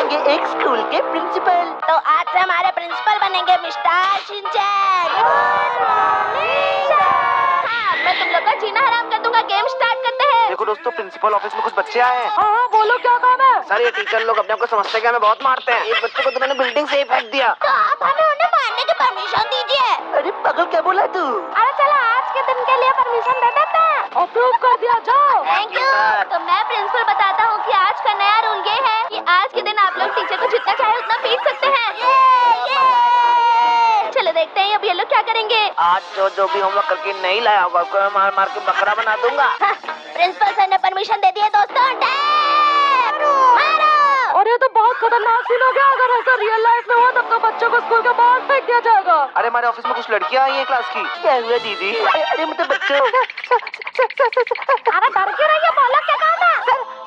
बनेंगे एक स्कूल के प्रिंसिपल। तो आज से हमारे प्रिंसिपल बनेंगे मिस्टर शिनचैन। हाँ, मैं तुम लोग का जीना हराम कर दूंगा। गेम स्टार्ट करते हैं। देखो दोस्तों, प्रिंसिपल ऑफिस में कुछ बच्चे आए हैं। हाँ बोलो क्या काम है? सर, ये टीचर लोग अपने आप को समझते हैं कि हमें बहुत मारते हैं। एक बच्चे को तुमने बिल्डिंग से ही फेंक दिया। तो आप हमें उन्हें मारने की परमिशन दीजिए। अरे पागल, क्या बोला तू? अरे चलो आज के दिन के लिए परमिशन दे देते हैं। अप्रूव कर दिया, जाओ। Thank you. तो मैं प्रिंसिपल बताता हूँ कि आज का नया रूल ये है कि आज के दिन आप लोग टीचर को जितना चाहे उतना पीट सकते हैं। चलो देखते हैं अब ये लोग क्या करेंगे। आज जो भी होमवर्क करके नहीं लाया होगा उसको मैं मार मार के बकरा बना दूंगा। प्रिंसिपल सर ने परमिशन दे दी है दोस्तों। मारो। और ये तो बहुत खतरनाक सीन हो गया। अगर ऐसा रियल लाइफ में हुआ तब तो बच्चों को स्कूल के बाहर फेंक दिया जाएगा। अरे हमारे ऑफिस में कुछ लड़कियां आई हैं क्लास की। क्या हुआ दीदी? अरे मतलब बच्चों। अरे डर क्यों रही है? बोलो क्या काम है?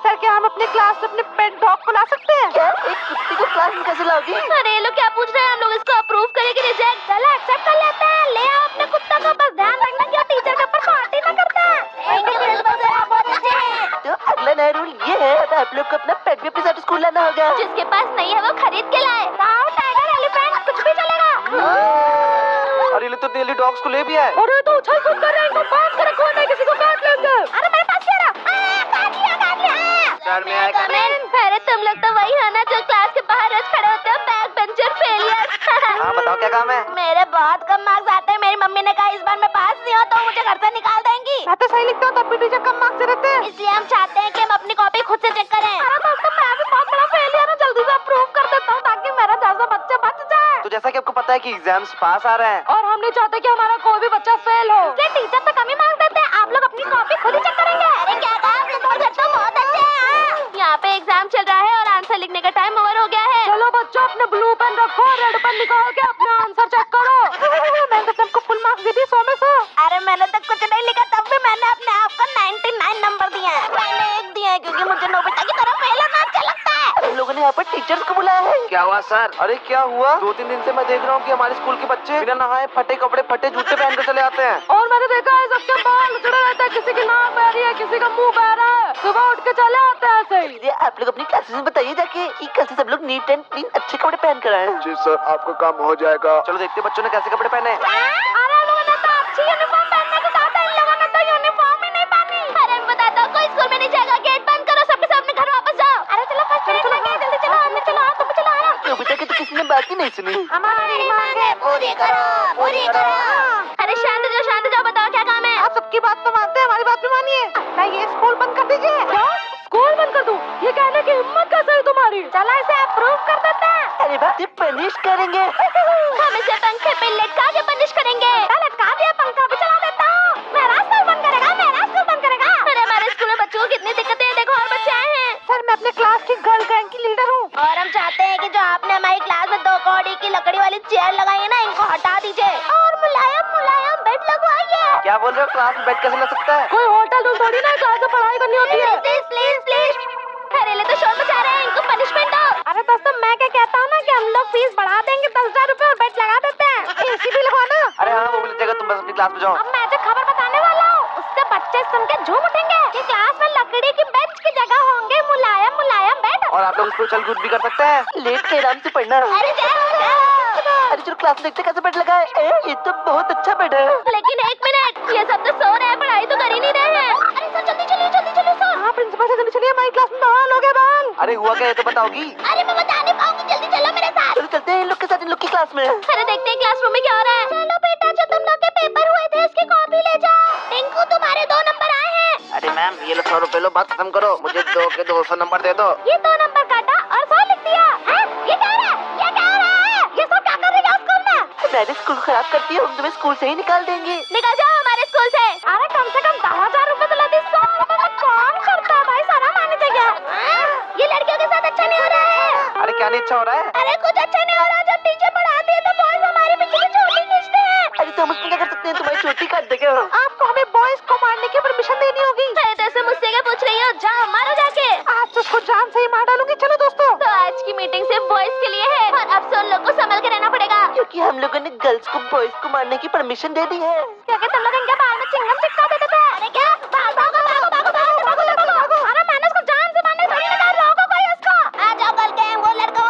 सर क्या हम अपने क्लास में अपने पेट डॉग को ला सकते हैं? क्या एक कुत्ते को क्लास में कैसे लाओगी? अरे ये लोग क्या पूछ रहे हैं? हम लोग इसको अप्रूव करें कि रिजेक्ट? चलो एक्सेप्ट कर लेते हैं। ले आओ अपने कुत्ता को। बस ध्यान रखना कि वो टीचर के ऊपर पार्टी ना करता है। तो अगला नया रूल ये है, अब आप लोग को अपना पेट भी अपने साथ स्कूल लाना होगा। जिसके पास नहीं है वो खरीद के लाए। काऊ, टाइगर, एलिफेंट कुछ भी चलेगा। और ये लोग तो डेली डॉग्स को ले भी आए। और ये तो उछल कूद कर रहे हैं, इनको बांध कर रखो, नहीं किसी को काट लेंगे। अरे मेरे पास क्या रहा? काट लिया। सर मैं आएगा। अरे तुम लोग तो वही है ना जो क्लास के बाहर रोज खड़े होते हो, बैक बेंचर फेलियर। हाँ बताओ क्या काम है? मेरे बहुत कम मार्क्स आते हैं। मेरी मम्मी ने कहा इस बार मैं पास नहीं हो तो मुझे घर से निकाल देंगी। मैं तो सही लिखता हूँ तब भी टीचर कम मार्क्स देते हैं। इसलिए हम चाहते हैं कि हम अपनी कॉपी खुद से चेक करें। अरे दोस्तों, मैं भी बहुत बड़ा फेलियर हूँ, जल्दी से अप्रूव कर देता हूँ ताकि मेरा जैसा बच्चा बच जाए। तो जैसा कि आपको पता है कि एग्जाम्स पास आ रहे हैं और हम नहीं चाहते कि हमारा कोई भी बच्चा फेल हो। इसलिए टीचर तो कम ही मार्क्स देते हैं। आप लोग अपनी कॉपी खुद ही चेक करेंगे। अरे क्या कहा? प्रिंसिपल सर तो बहुत अच्छे हैं। यहाँ पे एग्जाम चल रहा है और आंसर लिखने का टाइम ओवर हो गया है। चलो बच्चों, अपने ब्लू पेन रखो, रेड पेन निकाल के अपना आंसर चेक करो। मैंने तो सबको फुल मार्क्स दी थी 100 में 100। अरे मैंने तो कुछ नहीं लिखा, तब भी मैंने अपने आप को 99 नंबर दिए हैं। मैंने 1 दिया है क्योंकि मुझे नोबिता की तरह फेल होना अच्छा लगता है। हम लोगों ने यहाँ पर टीचर्स को बुलाया है। क्या हुआ सर? अरे क्या हुआ? 2-3 दिन से मैं देख रहा हूँ कि हमारे स्कूल के बच्चे बिना नहाए फटे कपड़े फटे जूते पहन कर चले आते हैं। और मैंने देखा है सबके बाल उजड़े रहते हैं, किसी की नाक बह रही है, किसी का मुंह बह रहा है। सुबह उठ के चले आते हैं ऐसे ही। आप लोग अपनी क्लासेस में बताइए जाके कि कल से सब लोग नीट एंड क्लीन अच्छे कपड़े पहन कर आए। जी सर, आपका काम हो जाएगा। चलो देखते हैं बच्चों ने कैसे कपड़े पहने। अरे लोगों ने तो अच्छी यूनिफॉर्म पहनने को कहा था, इन लोगों ने तो यूनिफॉर्म ही नहीं पहनी। अरे मैं बताता हूँ, कोई स्कूल में नहीं जाएगा। गेट बंद करो, सबके सब अपने घर वापस जाओ। अरे चलो फर्स्ट पीरियड लगे, जल्दी चलो। अंदर चलो, तुम चलो। नोबिता की तो किसी ने बात ही नहीं सुनी। हमारी मांगे पूरी करो, पूरी करो। अरे शांत जाओ, बताओ क्या काम है? आप सबकी बात तो मानते हैं, हमारी बात भी मानिए। मैं ये स्कूल बंद कर दीजिए। क्या? स्कूल बंद कर दूं? ये कहने की हिम्मत कैसे है तुम्हारी? चलो इसे अप्रूव कर देते हैं। अरे बात पनिश करेंगे। हम इसे पंखे पे लटका के पनिश करेंगे। लटका दिया, पंखा भी चला देता हूँ। मेरा स्कूल बंद करेगा। अरे हमारे स्कूल में बच्चों को कितनी दिक्कतें हैं, देखो और बच्चे आए हैं। सर मैं अपने क्लास की गर्ल गैंग की लीडर हूँ। और हम चाहते हैं कि जो आपने हमारी क्लास में 2 कौड़ी की लकड़ी वाली चेयर लगाई है ना, इनको हटा दीजिए और मुलायम बेड लगवाइए। क्या बोल रहे हो? क्लास में बैठ कैसे लग सकता है? कोई होटल रूम थोड़ी ना, क्लास में पढ़ाई करनी होती है। प्लीज। घरेले तो शोर मचा रहे हैं, इनको पनिशमेंट दो। अरे दोस्तों, मैं क्या कहता हूँ ना कि हम लोग फीस बढ़ा देंगे 10,000 रुपए और बेड लगा देते हैं। एसी भी लगवाना। अरे हाँ, वो मिल जाएगा। तुम बस अपनी क्लास में जाओ। अब मैं जो खबर बताने वाला हूँ उससे बच्चे सुन के झूम उठेंगे कि क्लास में लकड़ी की बेंच की जगह होंगे मुलायम बेड। और आप लोग इसको उछल कूद भी कर सकते हैं। लेट के आराम से पढ़ना। अरे जाओ। अरे चलो क्लास में देखते कैसे बेड लगा है। ये तो बहुत अच्छा बेड है। लेकिन 1 मिनट, ये सब तो सो रहे हैं, पढ़ाई तो कर ही नहीं रहे हैं। अरे सर जल्दी चलिए सर। हाँ प्रिंसिपल से जल्दी चलिए, हमारी क्लास में बवाल हो गया बवाल। अरे हुआ क्या, ये तो बताओगी? अरे मैं बता नहीं पाऊंगी, जल्दी चलो मेरे साथ। चलो चलते हैं इन लोग के साथ, इन लोग की क्लास में। अरे देखते हैं क्लासरूम में क्या हो रहा है। चलो बेटा, जो तुम लोग के पेपर हुए थे उसकी कॉपी ले जाओ। टिंकू, तुम्हारे 2 नंबर आए हैं। अरे मैम, ये लो 100 रुपए लो, बात खत्म करो। मुझे 2 के 200 नंबर दे दो। ये 2 नंबर काटा और 100 लिख दिया। ये क्या हो रहा है? ये सब क्या कर रही है स्कूल में? मैंने स्कूल खराब करती है, हम तुम्हें स्कूल से ही निकाल देंगे। निकल जाओ हमारे स्कूल से। अरे कम से कम 10,000 रुपए तो लेती, 100 रुपए में कौन करता है भाई? सारा माननी चाहिए। ये लड़कियों के साथ अच्छा नहीं हो रहा है। अरे क्या नहीं अच्छा हो रहा है? अरे कुछ अच्छा नहीं हो रहा। जब टीचर पढ़ाती है तो बॉयज हमारे पीछे की चोटी खींचते हैं। अरे तो हम उसमें क्या कर सकते हैं? तुम्हारी चोटी काट देंगे। आपको हमें बॉयज को मारने की परमिशन देनी होगी। अरे तो मुझसे क्या पूछ रही हो? जाओ मारो जाके। आज तो उसको जान से ही मार डालूंगी। चलो दोस्तों। तो आज की मीटिंग सिर्फ बॉयज के लिए है और अब से उन लोग को संभल के रहना पड़ेगा क्योंकि हम लोगों ने गर्ल्स को बॉयज को मारने की परमिशन दे दी है। क्योंकि तुम लोग इनके बाल में चिंगम चिपका देते थे। अरे क्या? भागो। अरे मैंने उसको जान से मारने थोड़ी ना कहा, रोको कोई उसको। आ जाओ गर्ल गैंग, वो लड़का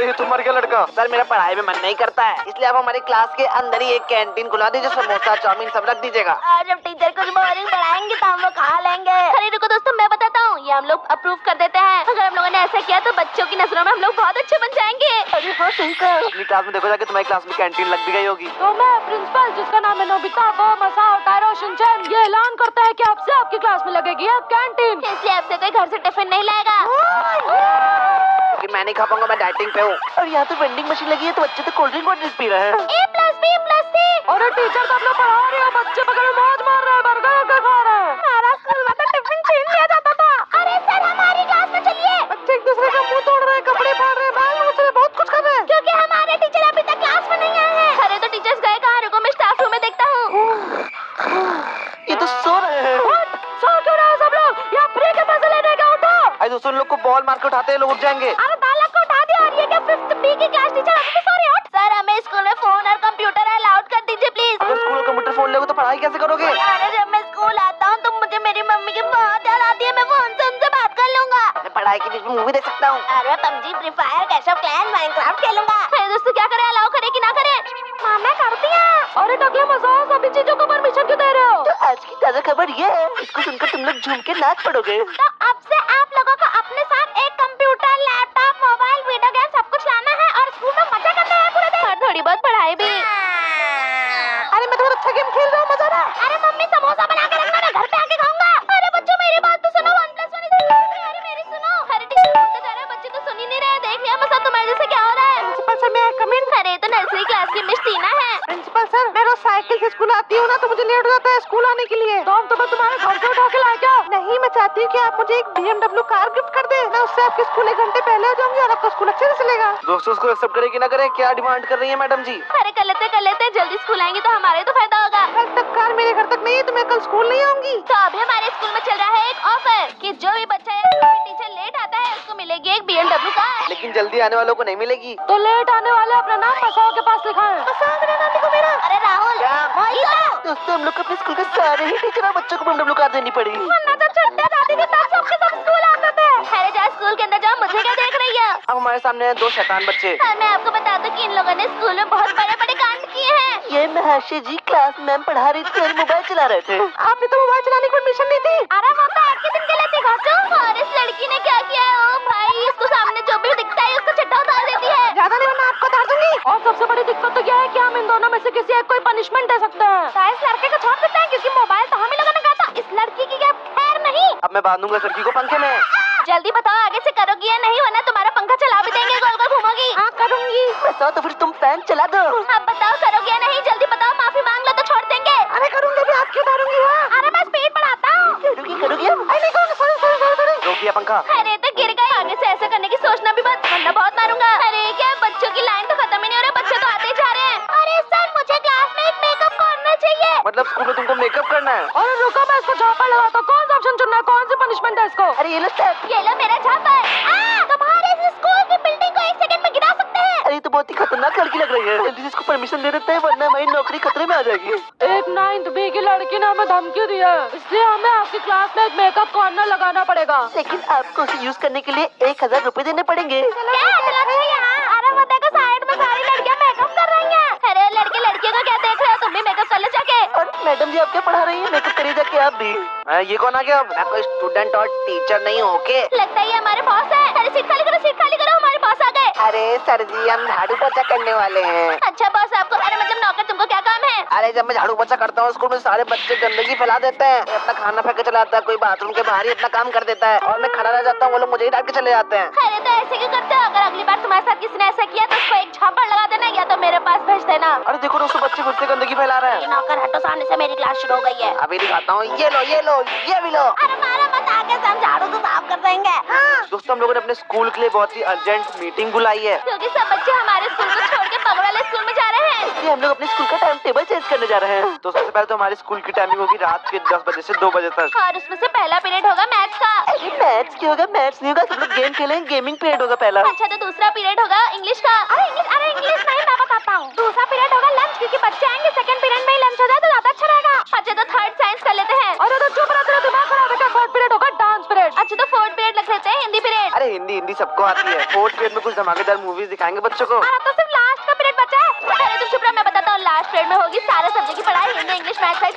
अरे ये तो मर गया लड़का। सर मेरा पढ़ाई में मन नहीं करता है, इसलिए आप हमारी क्लास के अंदर ही एक कैंटीन खुला दीजिए, समोसा चाउमीन सब रख दीजिएगा। और जब टीचर कुछ बोरिंग पढ़ाएंगे तो हम लोग खा लेंगे। अरे रुको दोस्तों, मैं बताता हूँ, ये हम लोग अप्रूव कर देते हैं। अगर हम लोगों ने ऐसा किया तो बच्चों की नजरों में हम लोग बहुत अच्छे बन जाएंगे। अरे हाँ सही कहा। अपनी क्लास में देखो जाके, तुम्हारी क्लास में कैंटीन लग भी गई होगी। तो मैं प्रिंसिपल, जिसका नाम है नोबिता, मसाओ, टायरो, शिनचैन, ये ऐलान करता है कि आपसे आपकी क्लास में लगेगी एक कैंटीन। इसलिए आपसे कोई घर से टिफिन नहीं लाएगा। क्योंकि मैं नहीं खा पाऊंगा, मैं डाइटिंग पे हूँ। और यहाँ तो वेंडिंग मशीन लगी है तो बच्चे तो कोल्ड ड्रिंक और ड्रिंक पी रहे हैं। A+B+C। अरे टीचर तो अपना पढ़ा रहे हो, बच्चे बगल में मौज मार रहे हैं, बर्गर के खा रहे हैं। हमारा स्कूल में तो टिफिन छीन लिया जाता था। अरे सर हमारी क्लास में चलिए। बच्चे एक दूसरे का मुंह तोड़ रहे हैं, कपड़े फाड़ रहे हैं, बाल नोच रहे हैं, बहुत कुछ कर रहे हैं। क्योंकि हमारे टीचर अभी तक क्लास में नहीं आए हैं। अरे तो टीचर्स गए कहाँ? रुको मैं स्टाफ रूम में देखता हूँ। ये तो सो रहे हैं। सो क्यों रहे हो सब लोग? यहाँ फ्री के पैसे लेने का उठो। अरे दोस्तों, इन लोग को बॉल मार के उठाते हैं, लोग उठ जाएंगे। अरे बालक को उठा दिया। और ये क्या 5th B की क्लास टीचर अभी भी सो रही है? उठ। सर हमें स्कूल में फोन और कंप्यूटर अलाउड कर दीजिए प्लीज। अगर स्कूल में कंप्यूटर फोन लोगे तो पढ़ाई कैसे करोगे? अरे जब मैं स्कूल आता हूँ तो मुझे मेरी मम्मी की बहुत याद आती है। मैं फोन से उनसे बात कर लूंगा। मैं पढ़ाई के बीच में मूवी देख सकता हूँ। अरे PUBG, free fire, clash of clans, Minecraft खेलूंगा। अरे दोस्तों क्या करें? अलाउ करें कि ना करें? हाँ मैं करती हूँ। अरे टकले मसाओ, सभी चीजों को परमिशन क्यों दे रहे हो? तो आज की ताजा खबर ये है, इसको सुनकर तुम लोग झूम के नाच पड़ोगे। तो अब से आप लोगों को अपने साथ एक computer, laptop, mobile, video game सब कुछ लाना है और स्कूल में मजा करना है पूरे दिन। और थोड़ी बहुत पढ़ाई भी। अरे मैं तो अच्छा गेम खेल रहा हूँ, मजा रहा। अरे मम्मी समोसा बना के रखना, मैं घर पे आके खाऊंगा। अरे बच्चों मेरी बात तो सुनो, 1+1 अरे मेरी सुनो। अरे टीचर बोलते जा रहे हैं, बच्चे तो सुन ही नहीं रहे। देख लिया मसा तुम्हारे जैसे क्या हो रहा है? प्रिंसिपल सर, मैं कम इन। अरे तो नर्सरी क्लास की मिस टीना है। प्रिंसिपल सर, मैं रोज साइकिल से स्कूल आती हूँ ना, तो मुझे लेट हो जाता है स्कूल आने के लिए। तो हम तुम्हें तुम्हारे घर से उठा के लाए क्या? नहीं, मैं चाहती हूँ कि आप मुझे एक BMW कार गिफ्ट कर दे। मैं उससे आपके स्कूल 1 घंटे पहले आ जाऊंगी और आपका स्कूल अच्छे से चलेगा। दोस्तों, उसको एक्सेप्ट करे कि ना करे? क्या डिमांड कर रही है मैडम जी? अरे कर लेते जल्दी स्कूल आएंगे तो हमारे तो फायदा होगा। कल तक कार मेरे घर तक नहीं है तो मैं कल स्कूल नहीं आऊंगी। तो अभी हमारे स्कूल में चल रहा है एक ऑफर कि जो भी बच्चा या टीचर लेट आता है उसको मिलेगी एक BMW कार। लेकिन जल्दी आने वालों को नहीं मिलेगी। तो लेट आने वाले अपना नाम मसाओ के पास लिखाएं। अरे राहुल, मोहित, दोस्तों, हम लोग को अपने स्कूल के सारे ही टीचर और बच्चों को BMW कार देनी पड़ी। वरना जब छुट्टियां जाती थी तब सबके सब स्कूल आते थे। अरे जा स्कूल के अंदर जाओ, मुझे क्या देख रही है? अब हमारे सामने हैं 2 शैतान बच्चे। और मैं आपको बता दूं कि इन लोगों ने स्कूल में बहुत बड़े कांड किए हैं। ये महर्षि जी क्लास मैम पढ़ा रही थी और मोबाइल चला रहे थे। आपने तो मोबाइल चलाने की परमिशन नहीं दी। अरे वो तो आज के दिन के लिए थी घाचो। और इस लड़की ने क्या किया है? ओ भाई, इसको सामने जो भी दिखता है उसको चिट्ठा उतार देती है। ज्यादा नहीं, मैं आपको उतार दूंगी। और सबसे बड़ी दिक्कत तो यह है कि हम इन दोनों में से किसी एक को पनिशमेंट दे सकते हैं। इस लड़के को छोड़ सकते हैं क्योंकि मोबाइल तो हम ही लोगों ने कहा था। इस लड़की की क्या खैर नहीं। अब मैं बांधूंगा लड़की को पंखे में। जल्दी बताओ आगे से करोगी या नहीं, वरना तुम्हारा पंखा चला भी देंगे, गोल गोल घूमोगी। हाँ करूंगी। बताओ तो फिर तुम फैन चला दो। अब बताओ करोगी या नहीं, जल्दी बताओ, माफी मांग लो तो छोड़ देंगे। अरे करूंगी भी, आपकी उतारूंगी। हाँ अरे मैं स्पीड बढ़ाता हूँ। करोगी? नहीं करूंगी, सॉरी। रोक दिया पंखा। अरे तो गिर गए। आगे से ऐसा करने की सोचना भी मत, वरना बहुत मारूंगा। अरे क्या बच्चों की लाइन तो खत्म ही नहीं हो रहा, बच्चे तो आते ही जा रहे हैं। अरे सर मुझे क्लास में एक मेकअप कॉर्नर चाहिए। मतलब स्कूल में तुमको मेकअप करना है? अरे रुको, मैं इसको झापड़ लगाता हूँ। कौन सा ऑप्शन चुनना है? कौन सी पनिशमेंट है इसको? अरे ये लो स्टेप। ये लो मेरा झापड़। तुम्हारे इस स्कूल की बिल्डिंग को 1 सेकंड में गिरा सकते हैं। अरे ये तो बहुत ही खतरनाक लड़की लग रही है। जल्दी से इसको परमिशन दे देते हैं, वरना हमारी नौकरी खतरे में आ जाएगी। एक 9th B की लड़की ने हमें धमकी दी है, इसलिए हमें आपकी क्लास में एक मेकअप कॉर्नर लगाना पड़ेगा। लेकिन आपको उसे यूज करने के लिए 1000 रुपए देने पड़ेंगे। अरे वो देखो साइड में सारी लड़कियां मेकअप कर रही हैं। अरे लड़कियों को क्या देख रहे हो? तुम भी मेकअप कर लो जाके। और मैडम जी, आप क्या पढ़ा रही है? मेकअप करिए जाके आप भी। ये कौन आ गया अब? मैं कोई स्टूडेंट और टीचर नहीं हूँ, ओके? लगता है ये हमारे बॉस है। अरे सीट खाली करो, हमारे बॉस आ गए। अरे सर जी, हम झाड़ू पोछा करने वाले हैं। अच्छा बॉस आपको, अरे मतलब नौकर, तुमको क्या काम है? अरे जब मैं झाड़ू पोछा करता हूँ स्कूल में सारे बच्चे गंदगी फैला देते हैं। अपना खाना फेंक के चला जाता है, कोई बाथरूम के बाहर ही अपना काम कर देता है और मैं खड़ा रह जाता हूँ, वो लोग मुझे ही डांट के चले जाते हैं। अरे तो ऐसे क्यों करते हो? अगर अगली बार तुम्हारे साथ किसी ने ऐसा किया तो उसको एक झापड़ लगा देना या तो मेरे पास भेज देना। अरे देखो दोस्तों, बच्चे खुद से गंदगी फैला रहे हैं। नौकर हटो सामने से, मेरी क्लास शुरू हो गई है। अभी दिखाता हूँ, ये लो ये भी लो। अरे मारा मत, आगे से हम झाड़ू तो साफ कर देंगे। दोस्तों, हम लोगों ने अपने स्कूल के लिए बहुत ही अर्जेंट मीटिंग बुलाई है, क्योंकि सब बच्चे हमारे स्कूल को छोड़ के बगल वाले स्कूल में जा रहे हैं। इसलिए हम लोग अपने स्कूल का टाइम टेबल चेंज करने जा रहे हैं। तो सबसे पहले तो हमारी स्कूल की टाइमिंग होगी रात के 10 बजे से 2 बजे तक। और उसमें से पहला पीरियड होगा मैथ्स का। अरे मैथ्स क्यों होगा? मैथ्स नहीं होगा, सब लोग गेम खेलेंगे, गेमिंग पीरियड होगा पहला। अच्छा तो दूसरा पीरियड होगा इंग्लिश का। अरे इंग्लिश नहीं, मैं बताता हूँ। दूसरा पीरियड होगा लंच, क्योंकि बच्चे आएंगे, सेकंड पीरियड में ही लंच हो जाए तो ज्यादा अच्छा रहेगा। अच्छा तो थर्ड साइंस कर लेते हैं। अरे तो चुप रहो, तेरा दिमाग खराब है क्या? 4th पीरियड होगा डांस पीरियड। अच्छा तो फोर्थ पीरियड रख लेते हैं हिंदी पीरियड। अरे अरे हिंदी हिंदी सबको आती है। फोर्थ पीरियड में कुछ धमाकेदार मूवीज दिखाएंगे बच्चों को। तो सिर्फ लास्ट का पीरियड बचा है। अरे तुम चुप रहो, मैं बताता हूँ। लास्ट पीरियड में होगी सारे सब्जेक्ट की पढ़ाई, हिंदी इंग्लिश मैथ साइंस